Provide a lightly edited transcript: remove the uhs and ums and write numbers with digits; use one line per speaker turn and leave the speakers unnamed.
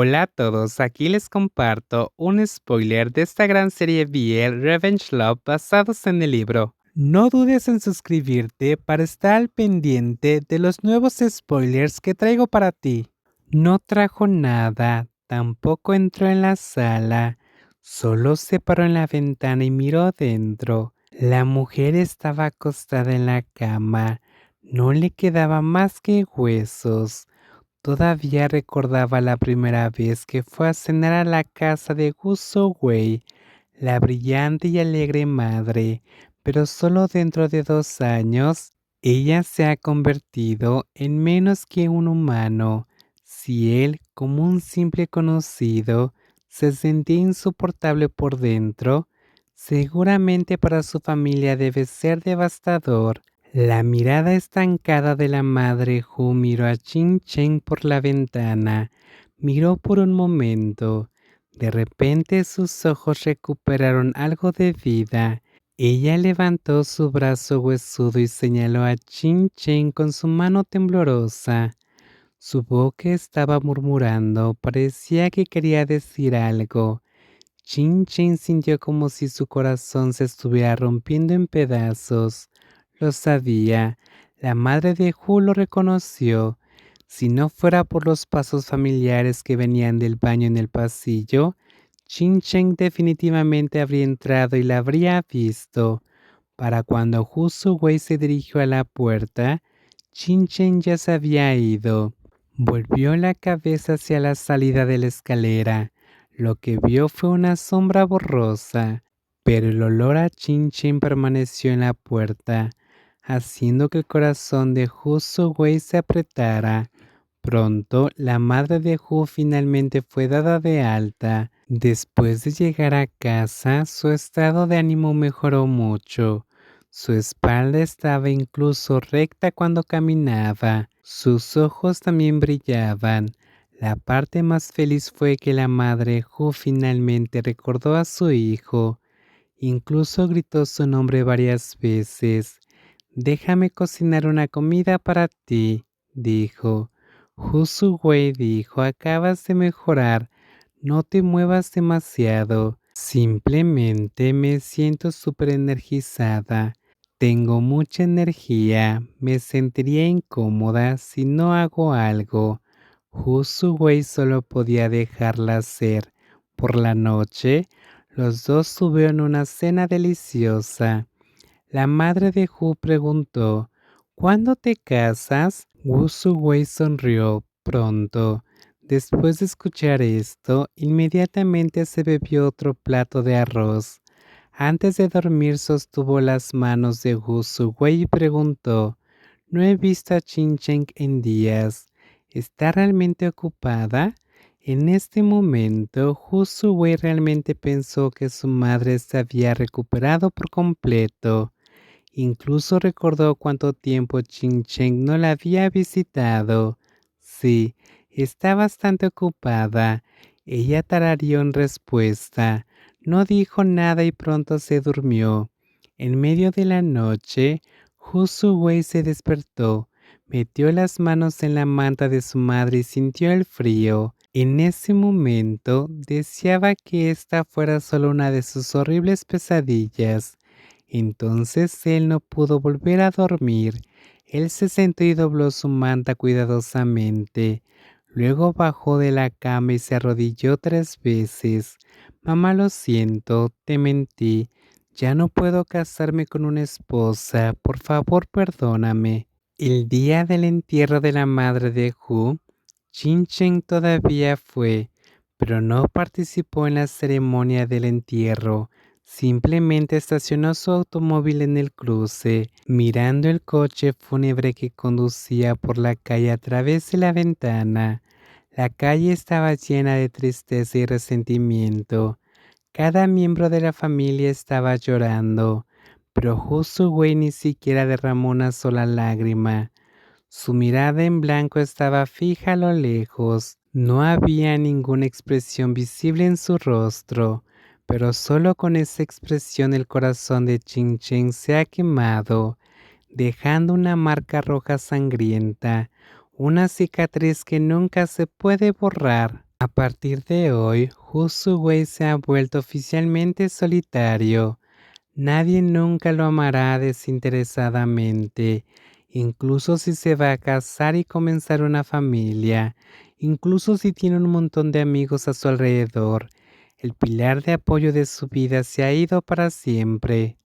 Hola a todos, aquí les comparto un spoiler de esta gran serie BL Revenge Love basados en el libro. No dudes en suscribirte para estar al pendiente de los nuevos spoilers que traigo para ti. No trajo nada, tampoco entró en la sala, solo se paró en la ventana y miró dentro. La mujer estaba acostada en la cama, no le quedaba más que huesos. Todavía recordaba la primera vez que fue a cenar a la casa de Guso Wei, la brillante y alegre madre, pero solo dentro de 2 años ella se ha convertido en menos que un humano. Si él, como un simple conocido, se sentía insoportable por dentro, seguramente para su familia debe ser devastador. La mirada estancada de la madre Hu miró a Chin Chen por la ventana. Miró por un momento. De repente sus ojos recuperaron algo de vida. Ella levantó su brazo huesudo y señaló a Chin Chen con su mano temblorosa. Su boca estaba murmurando, parecía que quería decir algo. Chin Chin sintió como si su corazón se estuviera rompiendo en pedazos. Lo sabía, la madre de Hu lo reconoció. Si no fuera por los pasos familiares que venían del baño en el pasillo, Chin Chen definitivamente habría entrado y la habría visto. Para cuando Hu Wei se dirigió a la puerta, Chin Chen ya se había ido. Volvió la cabeza hacia la salida de la escalera. Lo que vio fue una sombra borrosa, pero el olor a Chin Chin permaneció en la puerta, haciendo que el corazón de Hu Wei se apretara. Pronto, la madre de Hu finalmente fue dada de alta. Después de llegar a casa, su estado de ánimo mejoró mucho. Su espalda estaba incluso recta cuando caminaba. Sus ojos también brillaban. La parte más feliz fue que la madre Hu finalmente recordó a su hijo. Incluso gritó su nombre varias veces. Déjame cocinar una comida para ti, dijo. Hu Wei dijo, acabas de mejorar. No te muevas demasiado. Simplemente me siento súper energizada. Tengo mucha energía. Me sentiría incómoda si no hago algo. Hu Wei solo podía dejarla hacer. Por la noche, los dos tuvieron una cena deliciosa. La madre de Hu preguntó, ¿cuándo te casas? Wu Wei sonrió pronto. Después de escuchar esto, inmediatamente se bebió otro plato de arroz. Antes de dormir sostuvo las manos de Wu Wei y preguntó, no he visto a Chin Cheng en días. ¿Está realmente ocupada? En este momento, Hu Wei realmente pensó que su madre se había recuperado por completo. Incluso recordó cuánto tiempo Chin Cheng no la había visitado. Sí, está bastante ocupada. Ella tarareó en respuesta. No dijo nada y pronto se durmió. En medio de la noche, Hu Wei se despertó, metió las manos en la manta de su madre y sintió el frío. En ese momento deseaba que esta fuera solo una de sus horribles pesadillas. Entonces él no pudo volver a dormir. Él se sentó y dobló su manta cuidadosamente. Luego bajó de la cama y se arrodilló 3 veces. Mamá, lo siento, te mentí. Ya no puedo casarme con una esposa. Por favor, perdóname. El día del entierro de la madre de Hu, Chin Chen todavía fue, pero no participó en la ceremonia del entierro. Simplemente estacionó su automóvil en el cruce, mirando el coche fúnebre que conducía por la calle a través de la ventana. La calle estaba llena de tristeza y resentimiento. Cada miembro de la familia estaba llorando, pero Hu Wei ni siquiera derramó una sola lágrima. Su mirada en blanco estaba fija a lo lejos. No había ninguna expresión visible en su rostro, pero solo con esa expresión el corazón de Chin Chen se ha quemado, dejando una marca roja sangrienta, una cicatriz que nunca se puede borrar. A partir de hoy, Hu Wei se ha vuelto oficialmente solitario. Nadie nunca lo amará desinteresadamente, incluso si se va a casar y comenzar una familia, incluso si tiene un montón de amigos a su alrededor. El pilar de apoyo de su vida se ha ido para siempre.